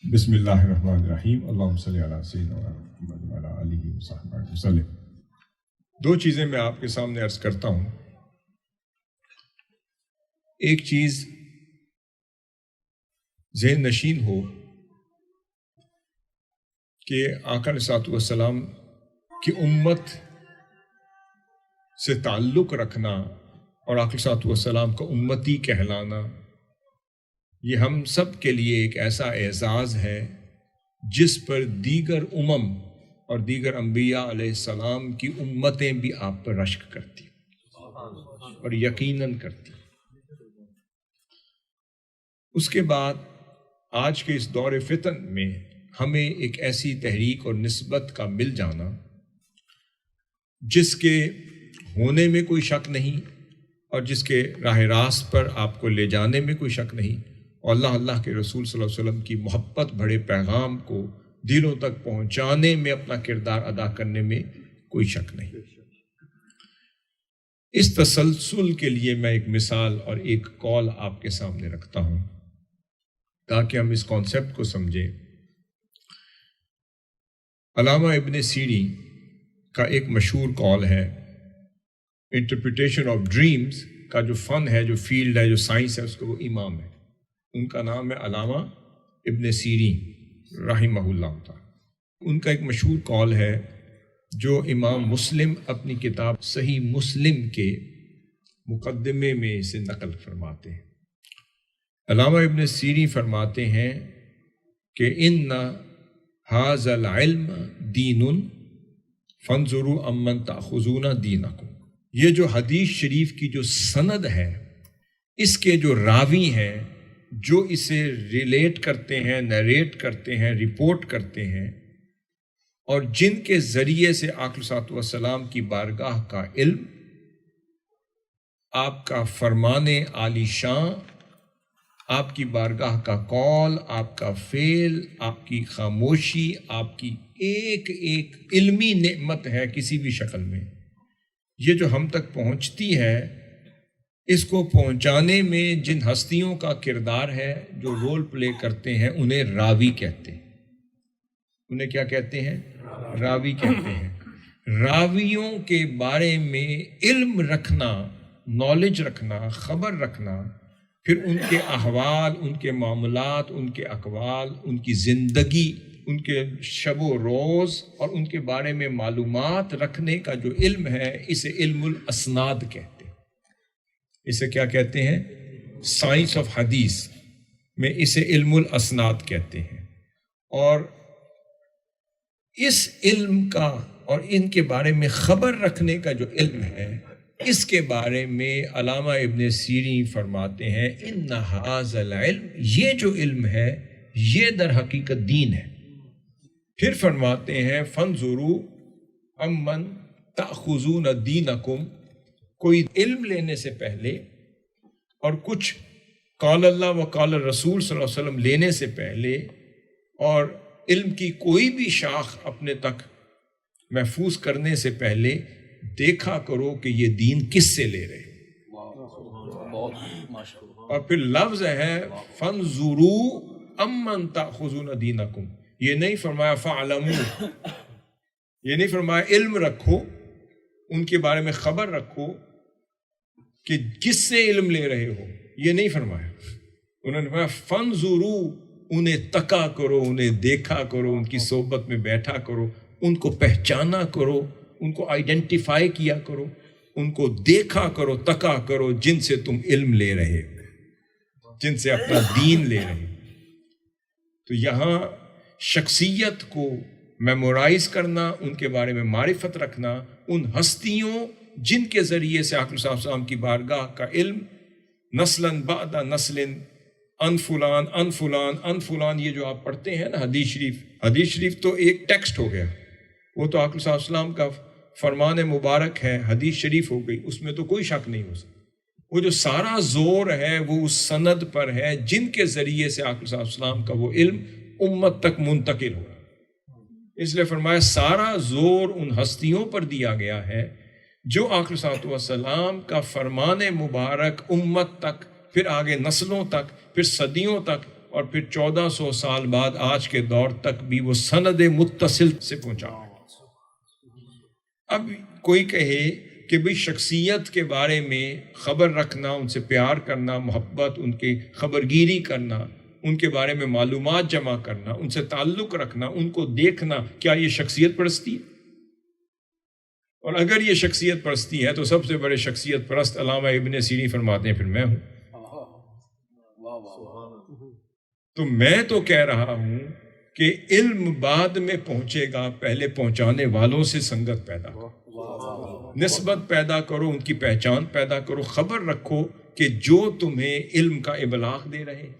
بسم اللہ الرحمن الرحیم، اللہم صلی علی سیدنا محمد وعلی آلہ وصحبہ وسلم۔ دو چیزیں میں آپ کے سامنے عرض کرتا ہوں۔ ایک چیز ذہن نشین ہو کہ آقا علیہ الصلوۃ والسلام کی امت سے تعلق رکھنا اور آقا علیہ الصلوۃ والسلام کا امتی کہلانا، یہ ہم سب کے لیے ایک ایسا اعزاز ہے جس پر دیگر امم اور دیگر انبیاء علیہ السلام کی امتیں بھی آپ پر رشک کرتی اور یقیناً کرتی۔ اس کے بعد آج کے اس دور فتن میں ہمیں ایک ایسی تحریک اور نسبت کا مل جانا جس کے ہونے میں کوئی شک نہیں اور جس کے راہ راست پر آپ کو لے جانے میں کوئی شک نہیں، اور اللہ کے رسول صلی اللہ علیہ وسلم کی محبت بھرے پیغام کو دلوں تک پہنچانے میں اپنا کردار ادا کرنے میں کوئی شک نہیں۔ اس تسلسل کے لیے میں ایک مثال اور ایک قول آپ کے سامنے رکھتا ہوں تاکہ ہم اس کانسیپٹ کو سمجھیں۔ علامہ ابن سیری کا ایک مشہور قول ہے، انٹرپریٹیشن آف ڈریمز کا جو فن ہے، جو فیلڈ ہے، جو سائنس ہے، اس کا وہ امام ہے۔ ان کا نام ہے علامہ ابن سیری رحمہ اللہ تعالی۔ ان کا ایک مشہور قول ہے جو امام مسلم اپنی کتاب صحیح مسلم کے مقدمے میں اسے نقل فرماتے ہیں۔ علامہ ابن سیری فرماتے ہیں کہ ان ھذا العلم دین فانظروا امن تأخذون دینکم۔ یہ جو حدیث شریف کی جو سند ہے، اس کے جو راوی ہیں، جو اسے ریلیٹ کرتے ہیں، نیریٹ کرتے ہیں، رپورٹ کرتے ہیں، اور جن کے ذریعے سے آقا علیہ الصلوۃ والسلام کی بارگاہ کا علم، آپ کا فرمان عالی شان، آپ کی بارگاہ کا قول، آپ کا فعل، آپ کی خاموشی، آپ کی ایک ایک علمی نعمت ہے کسی بھی شکل میں، یہ جو ہم تک پہنچتی ہے، اس کو پہنچانے میں جن ہستیوں کا کردار ہے، جو رول پلے کرتے ہیں، انہیں راوی کہتے ہیں۔ انہیں کیا کہتے ہیں؟ راوی کہتے ہیں۔ راویوں کے بارے میں علم رکھنا، نالج رکھنا، خبر رکھنا، پھر ان کے احوال، ان کے معاملات، ان کے اقوال، ان کی زندگی، ان کے شب و روز اور ان کے بارے میں معلومات رکھنے کا جو علم ہے، اسے علم الاسناد کہتے ہیں۔ اسے کیا کہتے ہیں؟ سائنس آف حدیث میں اسے علم الاسناد کہتے ہیں۔ اور اس علم کا اور ان کے بارے میں خبر رکھنے کا جو علم ہے، اس کے بارے میں علامہ ابن سیری فرماتے ہیں ان ھذا العلم، یہ جو علم ہے یہ در حقیقت دین ہے۔ پھر فرماتے ہیں فانظروا امن تأخذون دینکم، کوئی علم لینے سے پہلے اور کچھ قال اللہ و قال الرسول صلی اللہ علیہ وسلم لینے سے پہلے، اور علم کی کوئی بھی شاخ اپنے تک محفوظ کرنے سے پہلے دیکھا کرو کہ یہ دین کس سے لے رہے۔ اور پھر لفظ ہے فانظروا امن تأخذون دینکم، یہ نہیں فرمایا فاعلموا، یہ نہیں فرمایا علم رکھو، ان کے بارے میں خبر رکھو کہ کس سے علم لے رہے ہو، یہ نہیں فرمایا۔ انہوں نے فرمایا فانظروا، انہیں تکا کرو، انہیں دیکھا کرو، ان کی صحبت میں بیٹھا کرو، ان کو پہچانا کرو، ان کو آئیڈینٹیفائی کیا کرو، ان کو دیکھا کرو، تکا کرو، جن سے تم علم لے رہے ہو، جن سے اپنا دین لے رہے ہو۔ تو یہاں شخصیت کو میمورائز کرنا، ان کے بارے میں معرفت رکھنا، ان ہستیوں جن کے ذریعے سے آقا صلی اللہ علیہ وسلم کی بارگاہ کا علم نسلاً بعد نسل، ان فلان ان فلان ان فلان، یہ جو آپ پڑھتے ہیں نا حدیث شریف تو ایک ٹیکسٹ ہو گیا، وہ تو آقا صلی اللہ علیہ وسلم کا فرمان مبارک ہے، حدیث شریف ہو گئی، اس میں تو کوئی شک نہیں ہو سکتا۔ وہ جو سارا زور ہے وہ اس سند پر ہے جن کے ذریعے سے آقا صلی اللہ علیہ وسلم کا وہ علم امت تک منتقل ہو رہا ہے۔ اس لیے فرمایا سارا زور ان ہستیوں پر دیا گیا ہے جو آقا صلی اللہ علیہ وسلم کا فرمان مبارک امت تک، پھر آگے نسلوں تک، پھر صدیوں تک اور پھر 1400 سال بعد آج کے دور تک بھی وہ سند متصل سے پہنچا ہے۔ اب کوئی کہے کہ بھئی شخصیت کے بارے میں خبر رکھنا، ان سے پیار کرنا، محبت، ان کی خبرگیری کرنا، ان کے بارے میں معلومات جمع کرنا، ان سے تعلق رکھنا، ان کو دیکھنا، کیا یہ شخصیت پرستی ہے؟ اور اگر یہ شخصیت پرستی ہے تو سب سے بڑے شخصیت پرست علامہ ابن سیرین فرماتے ہیں پھر میں ہوں۔ تو میں تو کہہ رہا ہوں کہ علم بعد میں پہنچے گا، پہلے پہنچانے والوں سے سنگت پیدا کرو، نسبت پیدا کرو، ان کی پہچان پیدا کرو، خبر رکھو کہ جو تمہیں علم کا ابلاغ دے رہے ہیں،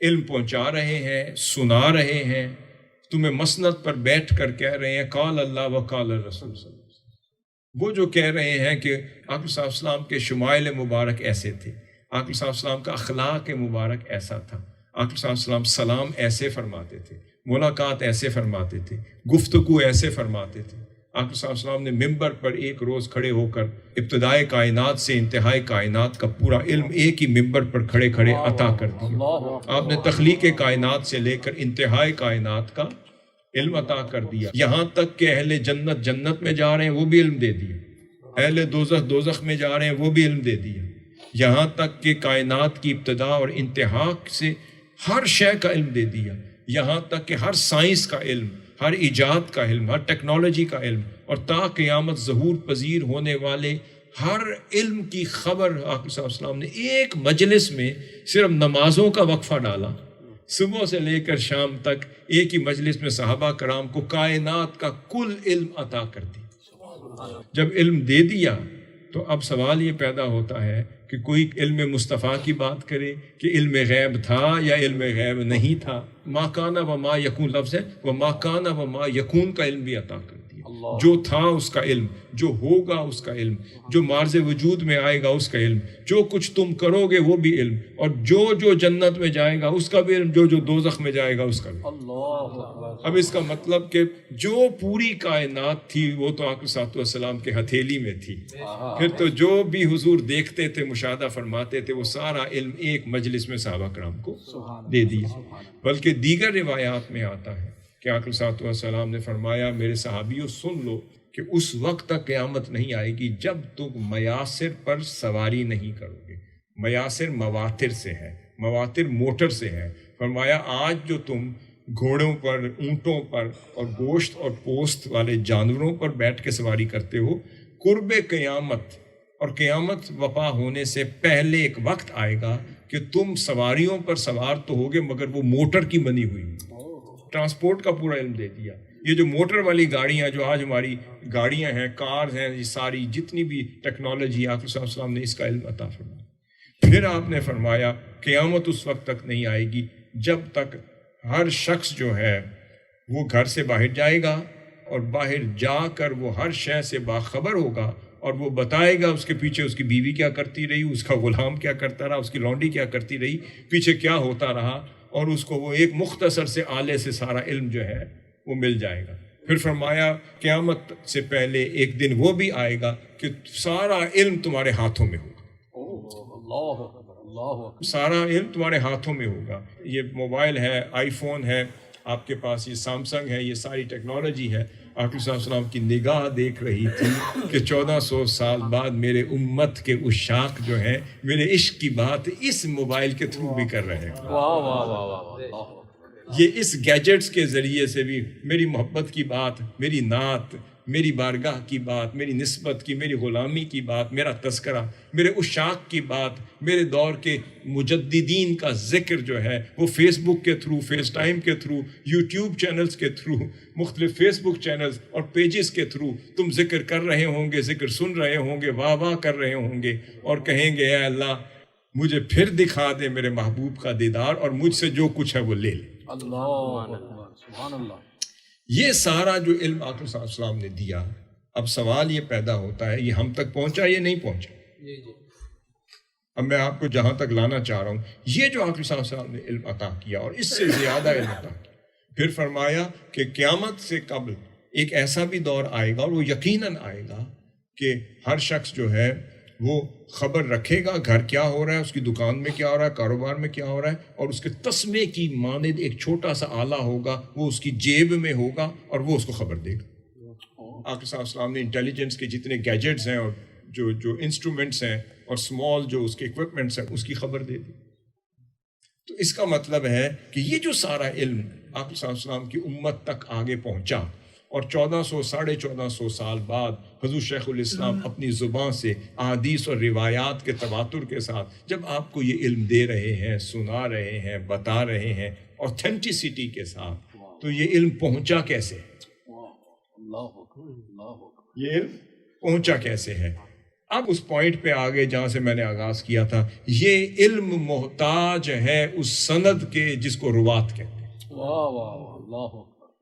علم پہنچا رہے ہیں، سنا رہے ہیں، تمہیں مسند پر بیٹھ کر کہہ رہے ہیں قال اللہ و قال الرسول صلی اللہ علیہ وسلم، وہ جو کہہ رہے ہیں کہ آقا صلی اللہ علیہ وسلم کے شمائل مبارک ایسے تھے، آقا صلی اللہ علیہ وسلم کا اخلاق مبارک ایسا تھا، آقا صلی اللہ علیہ وسلم سلام ایسے فرماتے تھے، ملاقات ایسے فرماتے تھے، گفتگو ایسے فرماتے تھے، آقا صلی اللہ علیہ وسلم نے ممبر پر ایک روز کھڑے ہو کر ابتدائے کائنات سے انتہائی کائنات کا پورا علم ایک ہی ممبر پر کھڑے کھڑے عطا کر دیا۔ آپ نے تخلیق کائنات سے لے کر انتہائی کائنات کا علم عطا کر دیا، یہاں تک کہ اہل جنت جنت میں جا رہے ہیں وہ بھی علم دے دیا، اہل دوزخ دوزخ میں جا رہے ہیں وہ بھی علم دے دیا، یہاں تک کہ کائنات کی ابتدا اور انتہا سے ہر شے کا علم دے دیا، یہاں تک کہ ہر سائنس کا علم، ہر ایجاد کا علم، ہر ٹیکنالوجی کا علم، اور تا قیامت ظہور پذیر ہونے والے ہر علم کی خبر آقا صلی اللہ علیہ وسلم نے ایک مجلس میں صرف نمازوں کا وقفہ ڈالا، صبح سے لے کر شام تک ایک ہی مجلس میں صحابہ کرام کو کائنات کا کل علم عطا کر دی۔ جب علم دے دیا تو اب سوال یہ پیدا ہوتا ہے کہ کوئی علم مصطفیٰ کی بات کرے کہ علم غیب تھا یا علم غیب نہیں تھا۔ ما کان و ما یکون لفظ ہے، وہ ما کان و ما یکون کا علم بھی عطا کر دیا، جو تھا اس کا علم، جو ہوگا اس کا علم، جو مارز وجود میں آئے گا اس کا علم، جو کچھ تم کرو گے وہ بھی علم، اور جو جو جنت میں جائے گا اس کا بھی علم، جو جو دوزخ میں جائے گا اس کا بھی۔ اب اس کا مطلب کہ جو پوری کائنات تھی وہ تو آقا صلی اللہ علیہ وسلم کے ہتھیلی میں تھی، پھر تو جو بھی حضور دیکھتے تھے، مشاہدہ فرماتے تھے، وہ سارا علم ایک مجلس میں صحابہ کرام کو دے دیا۔ بلکہ دیگر روایات میں آتا ہے کہ آقا صلی اللہ علیہ وسلم نے فرمایا میرے صحابیوں سن لو کہ اس وقت تک قیامت نہیں آئے گی جب تم میاسر پر سواری نہیں کرو گے۔ میاسر مواتر سے ہے، مواتر موٹر سے ہے۔ فرمایا آج جو تم گھوڑوں پر، اونٹوں پر اور گوشت اور پوست والے جانوروں پر بیٹھ کے سواری کرتے ہو، قرب قیامت اور قیامت وفا ہونے سے پہلے ایک وقت آئے گا کہ تم سواریوں پر سوار تو ہوگے مگر وہ موٹر کی بنی ہوئی، ٹرانسپورٹ کا پورا علم دے دیا۔ یہ جو موٹر والی گاڑیاں جو آج ہماری گاڑیاں ہیں، کارز ہیں، یہ ساری جتنی بھی ٹیکنالوجی آقا صلی اللہ علیہ وسلم نے اس کا علم عطا فرمایا۔ پھر آپ نے فرمایا قیامت اس وقت تک نہیں آئے گی جب تک ہر شخص جو ہے وہ گھر سے باہر جائے گا اور باہر جا کر وہ ہر شے سے باخبر ہوگا اور وہ بتائے گا اس کے پیچھے اس کی بیوی کیا کرتی رہی، اس کا غلام کیا کرتا رہا، اس کی لونڈی کیا کرتی رہی، پیچھے کیا ہوتا رہا، اور اس کو وہ ایک مختصر سے آلے سے سارا علم جو ہے وہ مل جائے گا۔ پھر فرمایا قیامت سے پہلے ایک دن وہ بھی آئے گا کہ سارا علم تمہارے ہاتھوں میں ہوگا، سارا علم تمہارے ہاتھوں میں ہوگا۔ یہ موبائل ہے، آئی فون ہے آپ کے پاس، یہ سامسنگ ہے، یہ ساری ٹیکنالوجی ہے۔ آقا صلی اللہ علیہ وسلم کی نگاہ دیکھ رہی تھی کہ 1400 سال بعد میرے امت کے عشاق جو ہیں میرے عشق کی بات اس موبائل کے تھرو بھی کر رہے ہیں، یہ اس گیجٹس کے ذریعے سے بھی میری محبت کی بات، میری نعت، میری بارگاہ کی بات، میری نسبت کی، میری غلامی کی بات، میرا تذکرہ، میرے عشاق کی بات، میرے دور کے مجددین کا ذکر جو ہے وہ فیس بک کے تھرو، فیس ٹائم کے تھرو، یوٹیوب چینلز کے تھرو، مختلف فیس بک چینلز اور پیجز کے تھرو تم ذکر کر رہے ہوں گے، ذکر سن رہے ہوں گے، واہ واہ کر رہے ہوں گے، اور کہیں گے اے اللہ مجھے پھر دکھا دے میرے محبوب کا دیدار اور مجھ سے جو کچھ ہے وہ لے لے۔ سبحان اللہ۔ یہ سارا جو علم آقا صلی اللہ علیہ وسلم نے دیا، اب سوال یہ پیدا ہوتا ہے یہ ہم تک پہنچا یا نہیں پہنچا؟ اب میں آپ کو جہاں تک لانا چاہ رہا ہوں، یہ جو آقا صلی اللہ علیہ وسلم نے علم عطا کیا اور اس سے زیادہ علم عطا کیا، پھر فرمایا کہ قیامت سے قبل ایک ایسا بھی دور آئے گا اور وہ یقیناً آئے گا کہ ہر شخص جو ہے وہ خبر رکھے گا گھر کیا ہو رہا ہے، اس کی دکان میں کیا ہو رہا ہے، کاروبار میں کیا ہو رہا ہے، اور اس کے تسمے کی مانند ایک چھوٹا سا آلہ ہوگا، وہ اس کی جیب میں ہوگا اور وہ اس کو خبر دے گا۔ آقا صلی اللہ علیہ وسلم نے انٹیلیجنس کے جتنے گیجٹس ہیں اور جو انسٹرومنٹس ہیں اور اسمال جو اس کے اکوپمنٹس ہیں، اس کی خبر دے دی۔ تو اس کا مطلب ہے کہ یہ جو سارا علم آقا صلی اللہ علیہ وسلم کی امت تک آگے پہنچا، اور 1400 سال بعد حضور شیخ الاسلام اپنی زبان سے احادیث اور روایات کے تواتر کے ساتھ جب آپ کو یہ علم دے رہے ہیں، سنا رہے ہیں، بتا رہے ہیں اوتھینٹسٹی کے ساتھ، تو یہ علم پہنچا کیسے؟ یہ علم پہنچا کیسے ہے؟ اب اس پوائنٹ پہ آگے جہاں سے میں نے آغاز کیا تھا، یہ علم محتاج ہے اس سند کے جس کو روات کہتے ہیں۔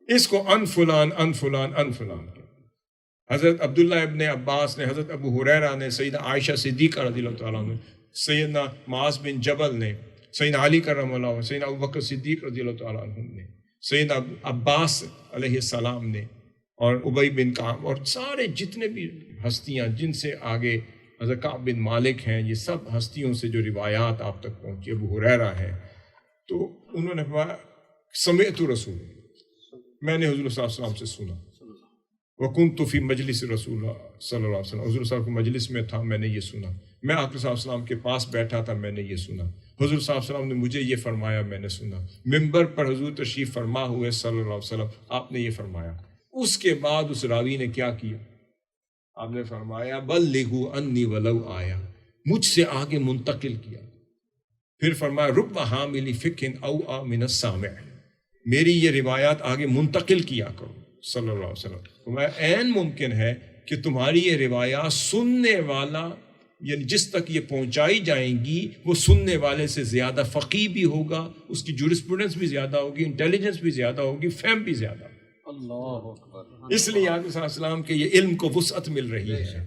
اس کو ان فلان ان فلان ان فلان کہتے ہیں۔ حضرت عبداللہ ابن عباس نے، حضرت ابو ہریرہ نے، سیدہ عائشہ صدیقہ رضی اللہ تعالیٰ عنہ نے، سیدنا معاذ بن جبل نے، سیدنا علی کرم اللہ، سیدنا ابوبکر صدیق رضی اللہ تعالیٰ عنہ نے، سیدنا عباس علیہ السلام نے، اور ابی بن کعب، اور سارے جتنے بھی ہستیاں جن سے آگے حضرت کعب بن مالک ہیں، یہ سب ہستیوں سے جو روایات آپ تک پہنچی، ابو ہریرہ ہے، تو انہوں نے فرمایا سمعت رسول، میں نے حضور صلی اللہ علیہ وسلم سے سنا، وکنت فی مجلس رسول اللہ صلی اللہ علیہ وسلم، حضور صلی اللہ علیہ وسلم کے مجلس میں تھا، میں نے یہ سنا، میں آقا صلی اللہ علیہ وسلم کے پاس بیٹھا تھا، میں نے یہ سنا، حضور صلی اللہ علیہ وسلم نے مجھے یہ فرمایا، میں نے سنا، ممبر پر حضور تشریف فرما ہوئے صلی اللہ علیہ وسلم، آپ نے یہ فرمایا۔ اس کے بعد اس راوی نے کیا کیا؟ آپ نے فرمایا بلغوا انی ولو آیا، مجھ سے آگے منتقل کیا۔ پھر فرمایا رب حامل فقہ او من السامع، میری یہ روایات آگے منتقل کیا کرو صلی اللہ علیہ وسلم۔ فرمایا عین ممکن ہے کہ تمہاری یہ روایات سننے والا، یعنی جس تک یہ پہنچائی جائیں گی وہ سننے والے سے زیادہ فقیہ بھی ہوگا، اس کی جورسپروڈنس بھی زیادہ ہوگی، انٹیلیجنس بھی زیادہ ہوگی، فہم بھی زیادہ ہوگی۔ اللہ اکبر۔ اس لیے آقا صلی اللہ علیہ وسلم کے یہ علم کو وسعت مل رہی ہے،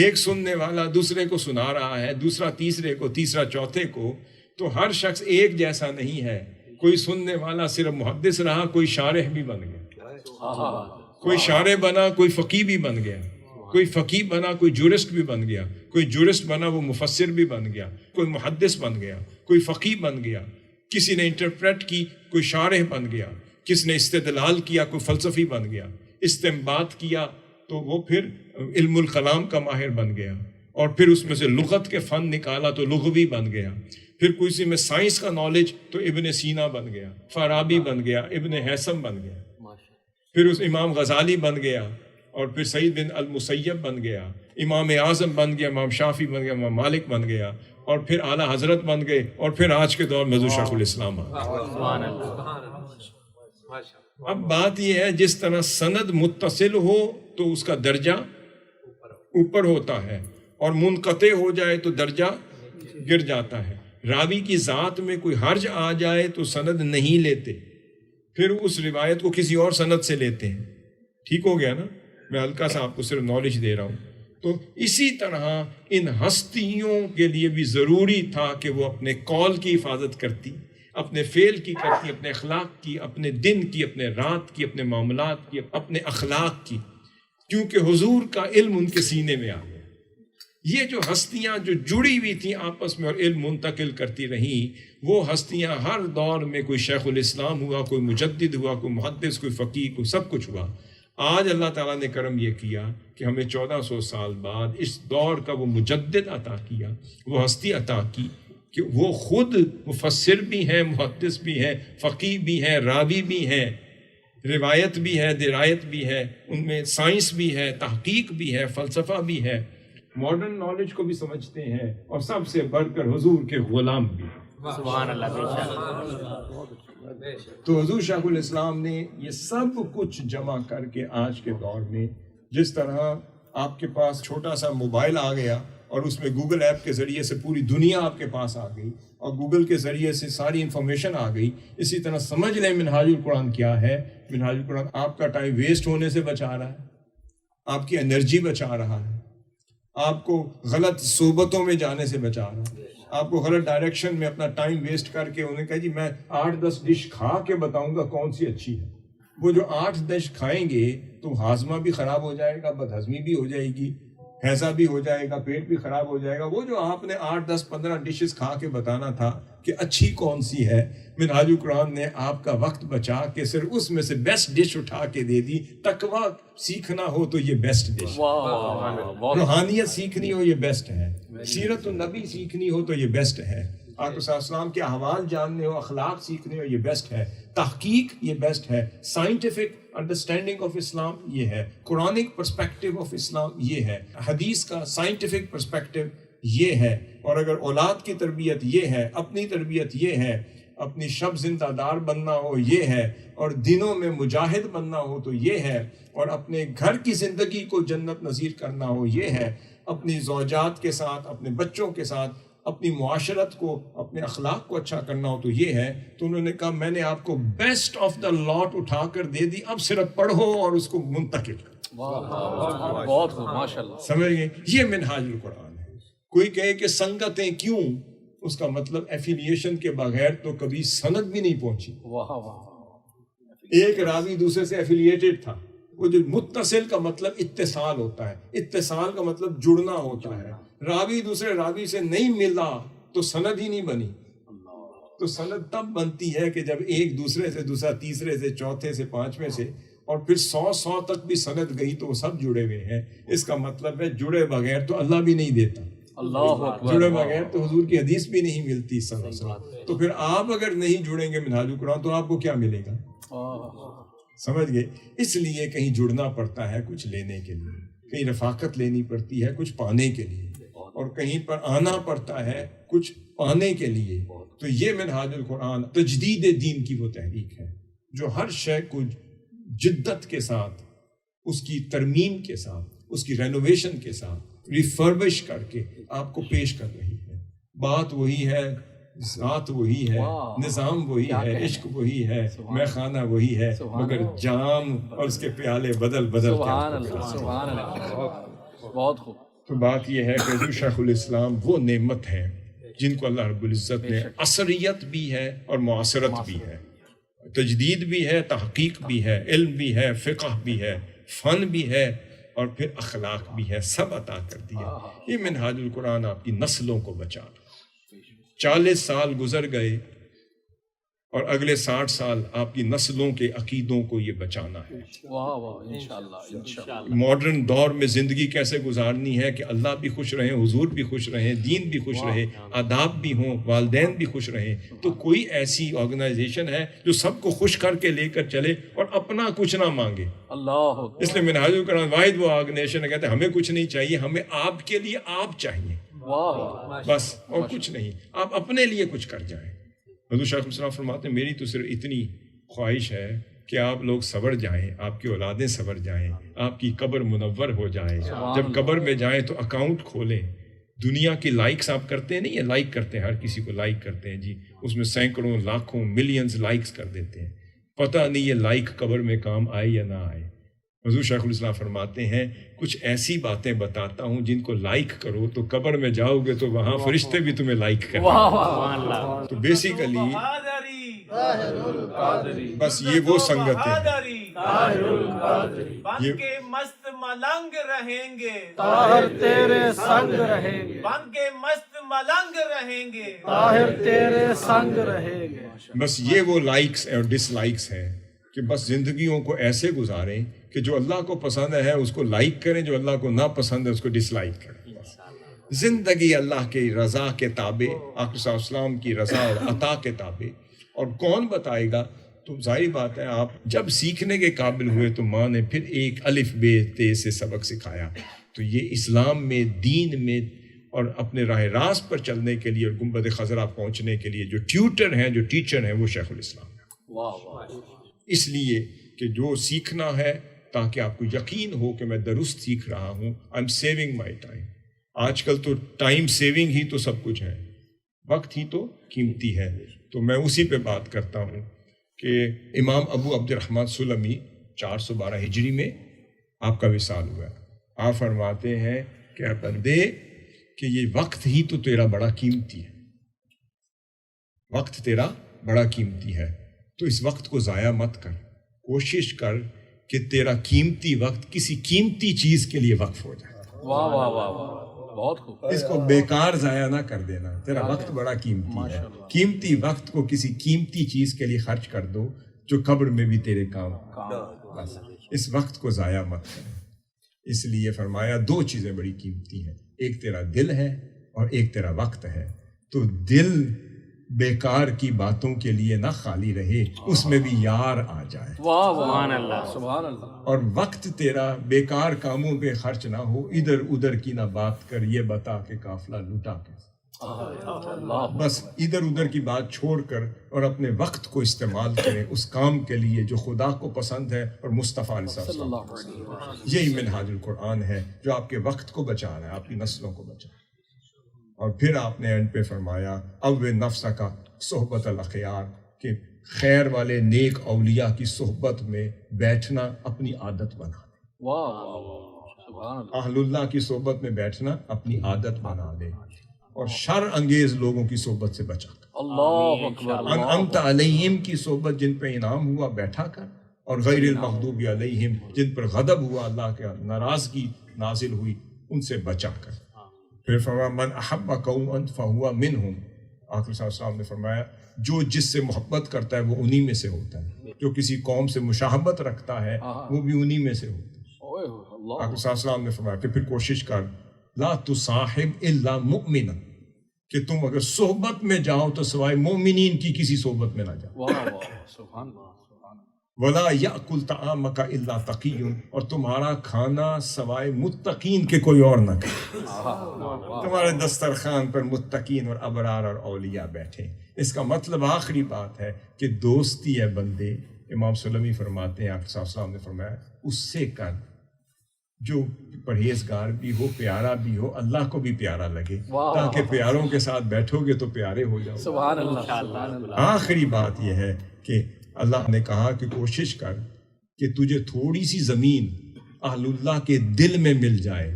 ایک سننے والا دوسرے کو سنا رہا ہے، دوسرا تیسرے کو، تیسرا چوتھے کو، تو ہر شخص ایک جیسا نہیں ہے، کوئی سننے والا صرف محدث رہا، کوئی شارح بھی بن گیا، کوئی شارح بنا، کوئی فقیہ بھی بن گیا، کوئی فقیہ بنا، کوئی جورسٹ بھی بن گیا، کوئی جورسٹ بنا وہ مفسر بھی بن گیا، کوئی محدث بن گیا، کوئی فقیہ بن گیا، کسی نے انٹرپریٹ کی، کوئی شارح بن گیا، کس نے استدلال کیا، کوئی فلسفی بن گیا، استنباط کیا تو وہ پھر علم الکلام کا ماہر بن گیا، اور پھر اس میں سے لغت کے فن نکالا تو لغوی بن گیا، پھر کسی میں سائنس کا نالج تو ابن سینا بن گیا، فارابی بن گیا، ابن حیثم بن گیا، پھر اس امام غزالی بن گیا، اور پھر سعید بن المسیب بن گیا، امام اعظم بن گیا، امام شافعی بن گیا، امام مالک بن گیا، اور پھر اعلیٰ حضرت بن گئے، اور پھر آج کے دور میں حضور شیخ الاسلام آ گئے۔ اب بات یہ ہے جس طرح سند متصل ہو تو اس کا درجہ اوپر ہوتا ہے، اور منقطع ہو جائے تو درجہ گر جاتا ہے۔ راوی کی ذات میں کوئی حرج آ جائے تو سند نہیں لیتے، پھر اس روایت کو کسی اور سند سے لیتے ہیں۔ ٹھیک ہو گیا نا؟ میں ہلکا سا آپ کو صرف نالج دے رہا ہوں۔ تو اسی طرح ان ہستیوں کے لیے بھی ضروری تھا کہ وہ اپنے قول کی حفاظت کرتی، اپنے فعل کی کرتی، اپنے اخلاق کی، اپنے دن کی، اپنے رات کی، اپنے معاملات کی، اپنے اخلاق کی، کیونکہ حضور کا علم ان کے سینے میں آ گیا۔ یہ جو ہستیاں جو جڑی ہوئی تھیں آپس میں اور علم منتقل کرتی رہیں، وہ ہستیاں ہر دور میں، کوئی شیخ الاسلام ہوا، کوئی مجدد ہوا، کوئی محدث، کوئی فقیہ، کوئی سب کچھ ہوا۔ آج اللہ تعالیٰ نے کرم یہ کیا کہ ہمیں 1400 سال بعد اس دور کا وہ مجدد عطا کیا، وہ ہستی عطا کی کہ وہ خود مفسر بھی ہیں، محدث بھی ہیں، فقیہ بھی ہیں، راوی بھی ہیں، روایت بھی ہے، درایت بھی ہے، ان میں سائنس بھی ہے، تحقیق بھی ہے، فلسفہ بھی ہے، ماڈرن نالج کو بھی سمجھتے ہیں، اور سب سے بڑھ کر حضور کے غلام بھی ہیں۔ سبحان اللہ۔ تو حضور شیخ الاسلام نے یہ سب کچھ جمع کر کے آج کے دور میں، جس طرح آپ کے پاس چھوٹا سا موبائل آ گیا اور اس میں گوگل ایپ کے ذریعے سے پوری دنیا آپ کے پاس آ گئی، اور گوگل کے ذریعے سے ساری انفارمیشن آ گئی، اسی طرح سمجھ لیں منہاج القرآن کیا ہے۔ منہاج القرآن آپ کا ٹائم ویسٹ ہونے سے بچا رہا ہے، آپ کی انرجی بچا رہا ہے، آپ کو غلط صحبتوں میں جانے سے بچا رہا ہے، آپ کو غلط ڈائریکشن میں اپنا ٹائم ویسٹ کر کے انہیں کہا جی میں 8-10 ڈش کھا کے بتاؤں گا کون سی اچھی ہے۔ وہ جو 8 ڈش کھائیں گے تو ہاضمہ بھی خراب ہو جائے گا، بد ہضمی بھی ہو جائے گی، ہیضہ بھی ہو جائے گا، پیٹ بھی خراب ہو جائے گا. وہ جو آپ نے 8 10 15 ڈشز کھا کے بتانا تھا کہ اچھی کون سی ہے، منہاج القرآن نے آپ کا وقت بچا کے صرف اس میں سے بیسٹ ڈش اٹھا کے دے دی. تقوی سیکھنا ہو تو یہ بیسٹ ڈش، روحانیت سیکھنی ہو یہ بیسٹ ہے، سیرت النبی سیکھنی ہو تو یہ بیسٹ ہے، آقا صلی اللہ علیہ وسلم کے احوال جاننے ہو، اخلاق سیکھنے ہو یہ بیسٹ ہے، تحقیق یہ بیسٹ ہے، سائنٹیفک انڈرسٹینڈنگ آف اسلام یہ ہے، قرآنک پرسپیکٹو آف اسلام یہ ہے، حدیث کا سائنٹیفک پرسپیکٹو یہ ہے. اور اگر اولاد کی تربیت یہ ہے، اپنی تربیت یہ ہے، اپنی شب زندہ دار بننا ہو یہ ہے، اور دنوں میں مجاہد بننا ہو تو یہ ہے، اور اپنے گھر کی زندگی کو جنت نظیر کرنا ہو یہ ہے، اپنی زوجات کے ساتھ، اپنے بچوں کے ساتھ، اپنی معاشرت کو، اپنے اخلاق کو اچھا کرنا ہو تو یہ ہے. تو انہوں نے کہا میں نے آپ کو بیسٹ آف دا لاٹ اٹھا کر دے دی، اب صرف پڑھو اور اس کو منتقل کرو. بہت خوب، ماشاءاللہ. سمجھ گئے؟ یہ منہاج القرآن ہے. کوئی کہے کہ سنگتیں کیوں، اس کا مطلب ایفیلیشن کے بغیر تو کبھی سند بھی نہیں پہنچی. ایک راوی دوسرے سے ایفیلیٹڈ تھا. وہ جو متصل کا مطلب اتصال ہوتا ہے، اتصال کا مطلب جڑنا ہوتا ہے. راوی دوسرے راوی سے نہیں ملا تو سند ہی نہیں بنی. تو سند تب بنتی ہے کہ جب ایک دوسرے سے، دوسرا تیسرے سے، چوتھے سے، پانچویں سے، اور پھر 100 تک بھی سند گئی تو وہ سب جڑے ہوئے ہیں. اس کا مطلب ہے جڑے بغیر تو اللہ بھی نہیں دیتا، جڑے بغیر تو حضور کی حدیث بھی نہیں ملتی صلی اللہ علیہ وسلم. تو پھر آپ اگر نہیں جڑیں گے منہاج القرآن تو آپ کو کیا ملے گا؟ سمجھ گئے؟ اس لیے کہیں جڑنا پڑتا ہے کچھ لینے کے لیے، کہیں رفاقت لینی پڑتی ہے کچھ پانے کے لیے، اور کہیں پر آنا پڑتا ہے کچھ پانے کے لیے. تو یہ منہاج القرآن تجدید دین کی وہ تحریک ہے جو ہر شے کو جدت کے ساتھ، اس کی ترمیم کے ساتھ، اس کی رینوویشن کے ساتھ ریفربش کر کے آپ کو پیش کر رہی ہے. بات وہی ہے، ذات وہی ہے، نظام وہی ہے، عشق وہی ہے، میخانہ وہی ہے، مگر جام اور اس کے پیالے بدل بدل بہت خوب. تو بات یہ ہے کہ حضور شیخ الاسلام وہ نعمت ہے جن کو اللہ رب العزت نے عصریت بھی ہے اور معاصرت بھی ہے، تجدید بھی ہے، تحقیق بھی ہے، علم بھی ہے، فقہ بھی ہے، فن بھی ہے، اور پھر اخلاق بھی ہے، سب عطا کر دیا. یہ منہاج القرآن آپ کی نسلوں کو بچا. 40 سال گزر گئے اور اگلے 60 سال آپ کی نسلوں کے عقیدوں کو یہ بچانا ہے. ماڈرن دور میں زندگی کیسے گزارنی ہے کہ اللہ بھی خوش رہیں، حضور بھی خوش رہیں، دین بھی خوش رہے، آداب بھی ہوں، والدین بھی خوش رہیں. تو کوئی ایسی آرگنائزیشن ہے جو سب کو خوش کر کے لے کر چلے اور اپنا کچھ نہ مانگے. اس لیے منہاج القرآن واحد وہ آرگنائزیشن ہے کہتے ہیں ہمیں کچھ نہیں چاہیے، ہمیں آپ کے لیے آپ چاہیے بس، اور کچھ نہیں. آپ اپنے لیے کچھ کر جائیں. حضور شیخ الاسلام فرماتے ہیں میری تو صرف اتنی خواہش ہے کہ آپ لوگ سنور جائیں، آپ کی اولادیں سنور جائیں، آپ کی قبر منور ہو جائے. جب قبر میں جائیں تو اکاؤنٹ کھولیں. دنیا کی لائکس آپ کرتے نہیں ہیں، لائک کرتے ہیں، ہر کسی کو لائک کرتے ہیں جی، اس میں سینکڑوں لاکھوں ملینز لائکس کر دیتے ہیں. پتہ نہیں یہ لائک قبر میں کام آئے یا نہ آئے. حضور شیخ الاسلام فرماتے ہیں کچھ ایسی باتیں بتاتا ہوں جن کو لائک کرو تو قبر میں جاؤ گے تو وہاں فرشتے بھی تمہیں لائک کریں. تو بیسیکلی بس یہ وہ سنگت ہے. بن کے مست ملنگ رہیں گے، طاہر تیرے سنگ رہیں گے، بن کے مست ملنگ رہیں گے، طاہر تیرے سنگ رہیں گے. بس یہ وہ لائکس اور ڈس لائکس ہیں کہ بس زندگیوں کو ایسے گزاریں کہ جو اللہ کو پسند ہے اس کو لائک کریں، جو اللہ کو نہ پسند ہے اس کو ڈس لائک کریں. زندگی اللہ کی رضا کے تابع، آقا صلی اللہ علیہ وسلم کی رضا اور عطا کے تابع. اور کون بتائے گا؟ تو ظاہر بات ہے آپ جب سیکھنے کے قابل ہوئے تو ماں نے پھر ایک الف بے تے سے سبق سکھایا. تو یہ اسلام میں، دین میں اور اپنے راہ راست پر چلنے کے لیے اور گنبد خضرا پہنچنے کے لیے جو ٹیوٹر ہیں، جو ٹیچر ہیں، وہ شیخ الاسلام ہیں. اس لیے کہ جو سیکھنا ہے تاکہ آپ کو یقین ہو کہ میں درست سیکھ رہا ہوں. I am saving my time. آج کل تو ٹائم سیونگ ہی تو سب کچھ ہے، وقت ہی تو قیمتی ہے. تو میں اسی پہ بات کرتا ہوں کہ امام ابو عبد الرحمن سلمی 412 ہجری میں آپ کا وصال ہوا. آپ فرماتے ہیں کہ اے بندے کہ یہ وقت ہی تو تیرا بڑا قیمتی ہے، وقت تیرا بڑا قیمتی ہے. تو اس وقت کو ضائع مت کر، کوشش کر کہ تیرا قیمتی وقت کسی قیمتی چیز کے لیے وقف ہو جائے. واہ واہ واہ واہ، بہت خوب، اس کو بیکار ضائع نہ کر دینا. تیرا وقت بڑا قیمتی ہے. قیمتی وقت کو کسی قیمتی چیز کے لیے خرچ کر دو جو قبر میں بھی تیرے کام. بس اس وقت کو ضائع مت کریں. اس لیے فرمایا دو چیزیں بڑی قیمتی ہیں، ایک تیرا دل ہے اور ایک تیرا وقت ہے. تو دل بیکار کی باتوں کے لیے نہ خالی رہے، اس میں بھی یار آ جائے. واہ سبحان اللہ، سبحان اللہ. اور وقت تیرا بیکار کاموں پہ خرچ نہ ہو. ادھر ادھر کی نہ بات کر، یہ بتا کہ قافلہ لوٹا کیسے. بس ادھر ادھر کی بات چھوڑ کر اور اپنے وقت کو استعمال کریں اس کام کے لیے جو خدا کو پسند ہے اور مصطفیٰ علیہ السلام. یہی منہاج القرآن ہے جو آپ کے وقت کو بچا رہا ہے، آپ کی نسلوں کو بچا رہا ہے. اور پھر آپ نے اینڈ پہ فرمایا اب نفس کا صحبت الاخیار، کہ خیر والے نیک اولیاء کی صحبت میں بیٹھنا اپنی عادت بنا لے. واہ واہ واہ، سبحان اللہ. اہل اللہ کی صحبت میں بیٹھنا اپنی عادت بنا لے اور شر انگیز لوگوں کی صحبت سے بچا کر. اللہ اکبر. انعمت علیہم کی صحبت، جن پہ انعام ہوا بیٹھا کر، اور غیر المغضوب علیہم جن پر غضب ہوا، اللہ کے ناراضگی نازل ہوئی، ان سے بچا کر. پھر فرمایا من احب قوما فہو منہم. آقا صلی اللہ علیہ وسلم نے فرمایا جو جس سے محبت کرتا ہے وہ انہی میں سے ہوتا ہے، جو کسی قوم سے مشاہبت رکھتا ہے وہ بھی انہی میں سے ہوتا ہے. اللہ. آقا صلی اللہ علیہ وسلم نے فرمایا کہ پھر کوشش کر لا تصاحب الا مؤمنا، کہ تم اگر صحبت میں جاؤ تو سوائے مومنین کی کسی صحبت میں نہ جاؤ. واہ واہ، سبحان اللہ، سبحان اللہ. ولا یأکل طعامک الا تقی، اور تمہارا کھانا سوائے متقین کے کوئی اور نہ کھائے. تمہارے دسترخوان پر متقین اور ابرار اور اولیاء بیٹھے. اس کا مطلب آخری بات ہے کہ دوستی ہے بندے. امام سلمی فرماتے ہیں، آپ صلی اللہ علیہ وسلم نے فرمایا اس سے کر جو پرہیزگار بھی ہو، پیارا بھی ہو، اللہ کو بھی پیارا لگے، تاکہ پیاروں کے ساتھ بیٹھو گے تو پیارے ہو جاؤ. سبحان اللہ، سبحان اللہ. آخری بات یہ ہے کہ اللہ نے کہا کہ کوشش کر کہ تجھے تھوڑی سی زمین اہل اللہ کے دل میں مل جائے،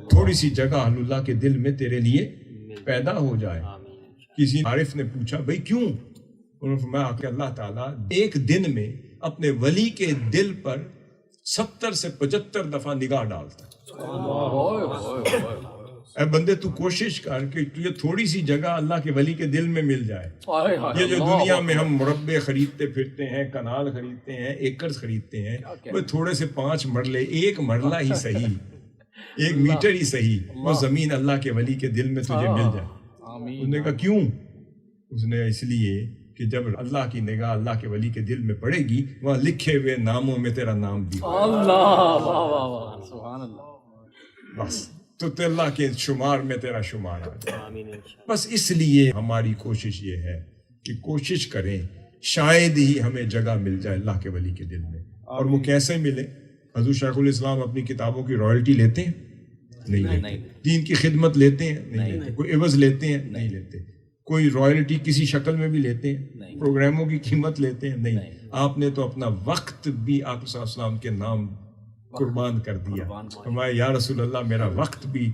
تھوڑی سی جگہ اہل اللہ کے دل میں تیرے لیے پیدا ہو جائے. کسی عارف نے پوچھا بھئی کیوں؟ انہوں نے فرمایا کہ اللہ تعالیٰ ایک دن میں اپنے ولی کے دل پر 70 سے 75 دفعہ نگاہ ڈالتا ہے. اے بندے تو کوشش کر کہ تجھے تھوڑی سی جگہ اللہ کے ولی کے دل میں مل جائے. یہ جو دنیا میں ہم مربع خریدتے پھرتے ہیں، کنال خریدتے ہیں، ایکرز خریدتے ہیں، وہ تھوڑے سے 5 مرلے، ایک مرلہ ہی صحیح، 1 میٹر ہی صحیح، وہ زمین اللہ کے ولی کے دل میں تجھے مل جائے. اس نے کہا کیوں؟ اس نے اس لیے کہ جب اللہ کی نگاہ اللہ کے ولی کے دل میں پڑے گی، وہاں لکھے ہوئے ناموں میں تیرا نام بھی ہوگا. اللہ، واہ واہ واہ، سبحان اللہ. بس تو اللہ کے شمار میں تیرا شمار آ جائے. بس اس لیے ہماری کوشش یہ ہے کہ کوشش کریں شاید ہی ہمیں جگہ مل جائے اللہ کے ولی کے دل میں. اور وہ کیسے ملے؟ حضور شیخ الاسلام اپنی کتابوں کی رائلٹی لیتے ہیں؟ نہیں لیتے. دین کی خدمت لیتے ہیں؟ نہیں لیتے. کوئی عوض لیتے ہیں؟ نہیں لیتے. کوئی رائلٹی کسی شکل میں بھی لیتے ہیں؟ پروگراموں کی قیمت لیتے ہیں؟ نہیں. آپ نے تو اپنا وقت بھی آپ صلی اللہ علیہ وسلم کے نام قربان کر دیا. فرمایا یا رسول اللہ میرا وقت بھی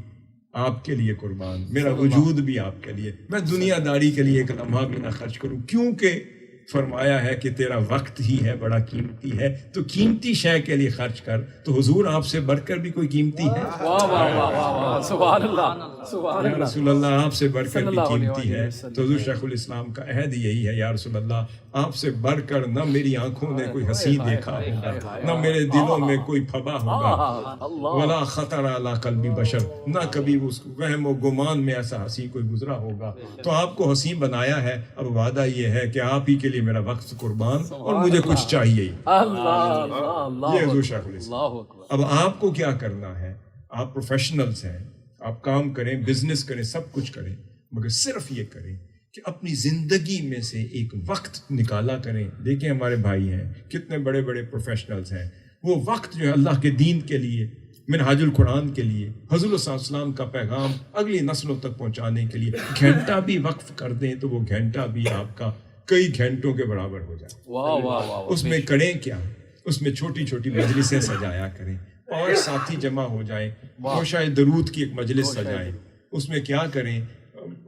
آپ کے لیے قربان، میرا وجود بھی آپ کے لیے، میں دنیا داری کے لیے ایک لمحہ بھی نہ خرچ کروں. کیونکہ فرمایا ہے کہ تیرا وقت ہی ہے بڑا قیمتی ہے، تو قیمتی شے کے لیے خرچ کر. تو حضور آپ سے بڑھ کر بھی کوئی قیمتی ہے؟ واہ واہ واہ واہ، سبحان اللہ، سبحان یا اللہ. رسول اللہ آپ سے بڑھ کر بھی قیمتی ہے. تو حضور شیخ الاسلام کا عہد یہی ہے، یا رسول اللہ آپ سے بڑھ کر نہ میری آنکھوں نے کوئی حسین دیکھا ہوگا، نہ میرے دلوں میں کوئی پھبا ہوگا، ولا خطر علی قلبی بشر، نہ کبھی اس وہم و گمان میں ایسا حسین کوئی گزرا ہوگا. تو آپ کو حسین بنایا ہے، اب وعدہ یہ ہے کہ آپ ہی کے لیے میرا وقت قربان اور مجھے کچھ چاہیے. اللہ، یہ حضور شیخ الاسلام. اب آپ کو کیا کرنا ہے؟ آپ پروفیشنلز ہیں، آپ کام کریں، بزنس کریں، سب کچھ کریں، مگر صرف یہ کریں کہ اپنی زندگی میں سے ایک وقت نکالا کریں. دیکھیں ہمارے بھائی ہیں، کتنے بڑے بڑے پروفیشنلز ہیں، وہ وقت جو ہے اللہ کے دین کے لیے، منہاج القرآن کے لیے، حضور صلی اللہ علیہ وسلم کا پیغام اگلی نسلوں تک پہنچانے کے لیے گھنٹہ بھی وقف کر دیں تو وہ گھنٹہ بھی آپ کا کئی گھنٹوں کے برابر ہو جائے. واہ واہ واہ. اس میں کریں کیا؟ اس میں چھوٹی چھوٹی مجلسیں سجایا کریں، اور ساتھی جمع ہو جائیں، روشہ درود کی ایک مجلس سجائیں. اس میں کیا کریں؟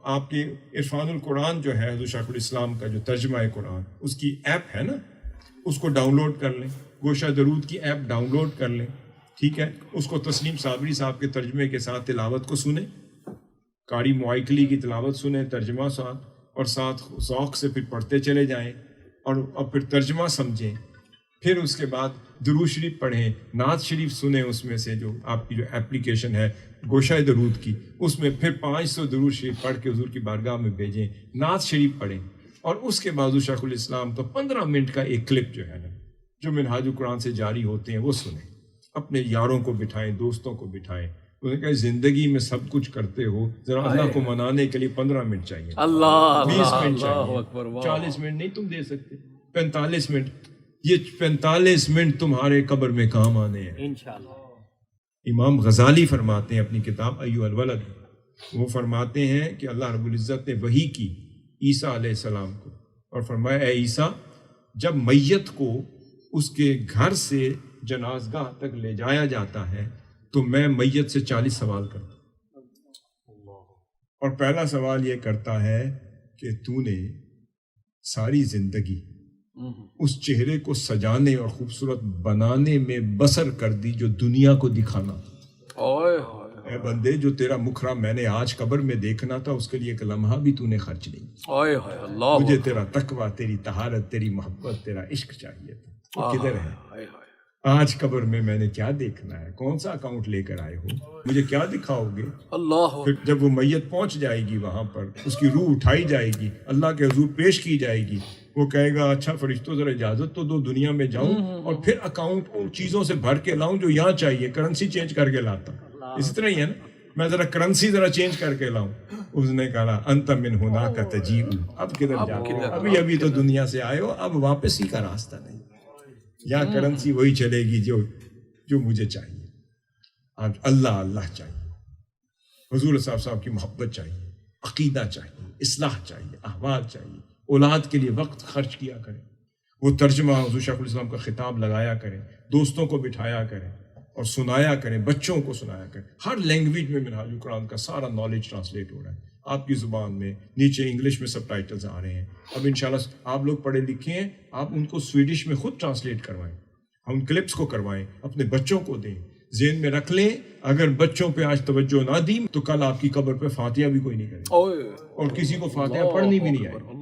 آپ کے عرفان القرآن جو ہے حضور شیخ الاسلام کا جو ترجمہ قرآن، اس کی ایپ ہے نا، اس کو ڈاؤن لوڈ کر لیں. گوشہ درود کی ایپ ڈاؤن لوڈ کر لیں. ٹھیک ہے، اس کو تسلیم صابری صاحب کے ترجمے کے ساتھ تلاوت کو سنیں، قاری معائقلی کی تلاوت سنیں، ترجمہ ساتھ، اور ساتھ ذوق سے پھر پڑھتے چلے جائیں، اور پھر ترجمہ سمجھیں، پھر اس کے بعد درود شریف پڑھیں، نعت شریف سنیں، اس میں سے جو آپ کی جو اپلیکیشن ہے گوشہ درود کی، اس میں پھر 500 درود شریف پڑھ کے حضور کی بارگاہ میں بھیجیں، نعت شریف پڑھیں، اور اس کے بعد شیخ الاسلام تو 15 منٹ کا ایک کلپ جو ہے نا جو منہاج القرآن سے جاری ہوتے ہیں وہ سنیں، اپنے یاروں کو بٹھائیں، دوستوں کو بٹھائیں، انہوں نے کہا زندگی میں سب کچھ کرتے ہو، ذرا اللہ کو منانے کے لیے 15 منٹ چاہیے، اللہ 20 منٹ اللہ چاہیے، اکبر، 40 منٹ نہیں تم دے سکتے، 45 منٹ، یہ 45 منٹ تمہارے قبر میں کام آنے ہیں۔ انشاءاللہ۔ امام غزالی فرماتے ہیں اپنی کتاب ایو الولد، وہ فرماتے ہیں کہ اللہ رب العزت نے وحی کی عیسیٰ علیہ السلام کو اور فرمایا اے عیسیٰ، جب میت کو اس کے گھر سے جنازگاہ تک لے جایا جاتا ہے تو میں میت سے 40 سوال کرتا ہوں، اور پہلا سوال یہ کرتا ہے کہ تو نے ساری زندگی اس چہرے کو سجانے اور خوبصورت بنانے میں بسر کر دی جو دنیا کو دکھانا، اوئے اے بندے جو تیرا مکھرا میں نے آج قبر میں دیکھنا تھا اس کے لیے ایک لمحہ بھی تو نے خرچ نہیں، اوئے اللہ، مجھے تیرا تقویٰ، تیری طہارت، تیری محبت، تیرا عشق چاہیے تھا، وہ کدھر ہے؟ آج قبر میں میں نے کیا دیکھنا ہے؟ کون سا اکاؤنٹ لے کر آئے ہو؟ مجھے کیا دکھاؤ گے؟ اللہ، پھر جب وہ میت پہنچ جائے گی وہاں پر، اس کی روح اٹھائی جائے گی، اللہ کے حضور پیش کی جائے گی، وہ کہے گا اچھا فرشتوں ذرا اجازت تو دو دنیا میں جاؤں اور پھر اکاؤنٹ ان چیزوں سے بھر کے لاؤں جو یہاں چاہیے، کرنسی چینج کر کے لاتا ہوں، اسی طرح ہی ہے نا، میں ذرا کرنسی ذرا چینج کر کے لاؤں۔ اس نے کہا انت من ہناک تجیء، اب کدھر جاتے ہو؟ ابھی تو دنیا سے آئے ہو، اب واپس ہی کا راستہ نہیں، یہاں کرنسی وہی چلے گی جو مجھے چاہیے، آج اللہ اللہ چاہیے، حضور صاحب کی محبت چاہیے، عقیدہ چاہیے، اصلاح چاہیے، احوال چاہیے، اولاد کے لیے وقت خرچ کیا کریں، وہ ترجمہ حضور شیخ الاسلام کا خطاب لگایا کریں، دوستوں کو بٹھایا کریں اور سنایا کریں، بچوں کو سنایا کریں، ہر لینگویج میں منہاج القرآن کا سارا نالج ٹرانسلیٹ ہو رہا ہے آپ کی زبان میں، نیچے انگلش میں سب ٹائٹلز آ رہے ہیں، اب انشاءاللہ آپ لوگ پڑھے لکھے ہیں، آپ ان کو سویڈش میں خود ٹرانسلیٹ کروائیں، ہم کلپس کو کروائیں، اپنے بچوں کو دیں، ذہن میں رکھ لیں، اگر بچوں پہ آج توجہ نہ دی تو کل آپ کی قبر پہ فاتحہ بھی کوئی نہیں کرے گا اور کسی کو فاتحہ پڑھنی بھی نہیں آئے گی،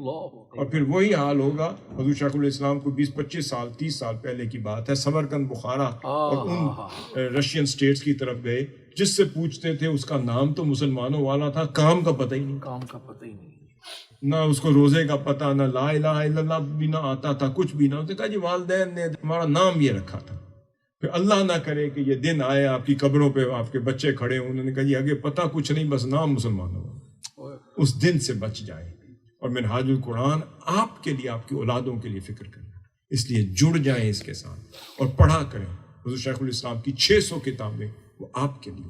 اور پھر وہی حال ہوگا۔ حضور شیخ الاسلام کو 20-25 سال 30 سال پہلے کی بات ہے، سمرقند بخارا اور ان رشین سٹیٹس کی طرف گئے، جس سے پوچھتے تھے اس کا نام تو مسلمانوں والا تھا، کام کا پتہ ہی نہیں، کام کا پتہ ہی نہیں، نہ اس کو روزے کا پتہ، نہ لا الہ الا اللہ بھی نہ آتا تھا، کچھ بھی نہ۔ اس نے کہا جی والدین نے ہمارا نام یہ رکھا تھا، پھر اللہ نہ کرے کہ یہ دن آئے آپ کی قبروں پہ آپ کے بچے کھڑے ہوں، انہوں نے کہا جی آگے پتہ کچھ نہیں، بس نام مسلمانوں والا، اس دن سے بچ جائیں۔ اور منہاج القرآن آپ کے لیے، آپ کی اولادوں کے لیے فکر کریں، اس لیے جڑ جائیں اس کے ساتھ اور پڑھا کریں۔ حضور شیخ الاسلام کی 600 کتابیں وہ آپ کے لیے،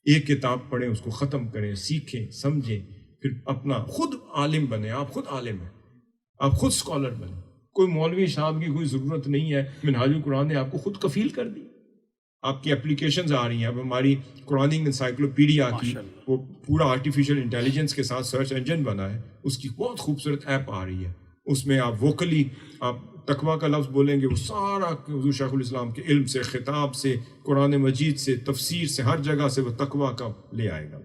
ایک کتاب پڑھیں، اس کو ختم کریں، سیکھیں، سمجھیں، پھر اپنا خود عالم بنیں، آپ خود عالم ہیں، آپ خود اسکالر بنیں، کوئی مولوی صاحب کی کوئی ضرورت نہیں ہے، منہاج القرآن نے آپ کو خود کفیل کر دی، آپ کی اپلیکیشنز آ رہی ہیں، اب ہماری قرآنک انسائکلوپیڈیا کی وہ پورا آرٹیفیشیل انٹیلیجنس کے ساتھ سرچ انجن بنا ہے، اس کی بہت خوبصورت ایپ آ رہی ہے، اس میں آپ ووکلی آپ تقویٰ کا لفظ بولیں گے، وہ سارا حضور شیخ الاسلام کے علم سے، خطاب سے، قرآن مجید سے، تفسیر سے، ہر جگہ سے وہ تقویٰ کا لے آئے گا،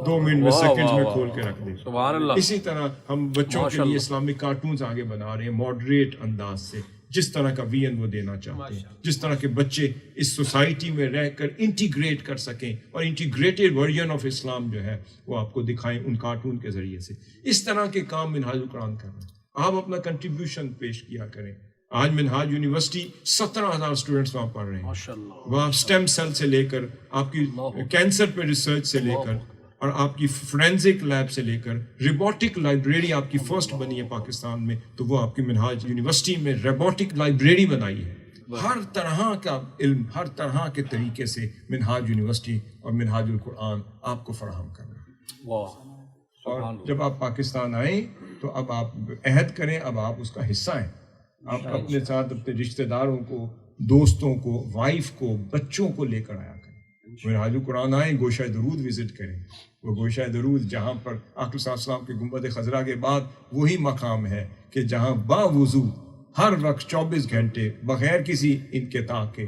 2 منٹ میں سیکنڈز میں کھول کے رکھ دے گا۔ سبحان اللہ۔ اسی طرح ہم بچوں کے لیے اسلامک کارٹونز آگے بنا رہے ہیں ماڈریٹ انداز سے، جس طرح کا ویژن وہ دینا چاہتے ہیں، جس طرح کے بچے اس سوسائٹی میں رہ کر انٹیگریٹ کر سکیں اور انٹیگریٹڈ ورژن آف اسلام جو ہے وہ آپ کو دکھائیں ان کارٹون کے ذریعے سے۔ اس طرح کے کام منہاج القرآن کر رہے ہیں، آپ اپنا کنٹریبیوشن پیش کیا کریں۔ آج منہاج یونیورسٹی 17,000 اسٹوڈنٹس وہاں پڑھ رہے ہیں، وہاں سٹیم سیل سے لے کر آپ کی کینسر پہ ریسرچ سے لے کر اور آپ کی فورینزک لیب سے لے کر روبوٹک لائبریری آپ کی فرسٹ بنی ہے پاکستان میں، تو وہ آپ کی منہاج یونیورسٹی میں روبوٹک لائبریری بنائی ہے، ہر طرح کا علم، ہر طرح کے طریقے سے منہاج یونیورسٹی اور منہاج القرآن آپ کو فراہم کر رہے ہیں۔ اور جب آپ پاکستان آئیں تو اب آپ عہد کریں، اب آپ اس کا حصہ ہیں، آپ اپنے ساتھ اپنے رشتہ داروں کو، دوستوں کو، وائف کو، بچوں کو لے کر آیا کریں، منہاج القرآن آئیں، گوشہ درود وزٹ کریں، وہ گوشہ درود جہاں پر آقا صلی اللہ علیہ وسلم کے گنبد خضرا کے بعد وہی مقام ہے کہ جہاں با وضو ہر وقت 24 گھنٹے بغیر کسی انقطاع کے